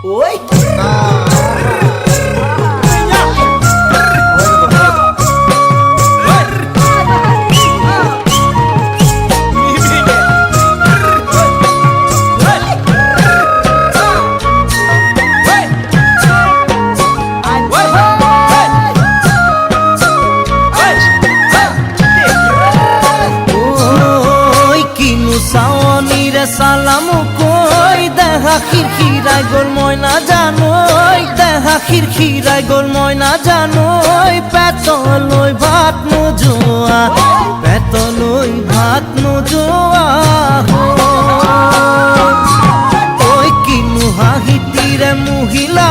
ওই সালাম কই দেখা খিরখিরাই গোল ময়না জানোই দেখা খিরখিরাই গোল ময়না জানোই পেতলই ভাত নোজোয়া পেতলই ভাত নোজোয়া ওই কিনু হাহিতিরে মহিলা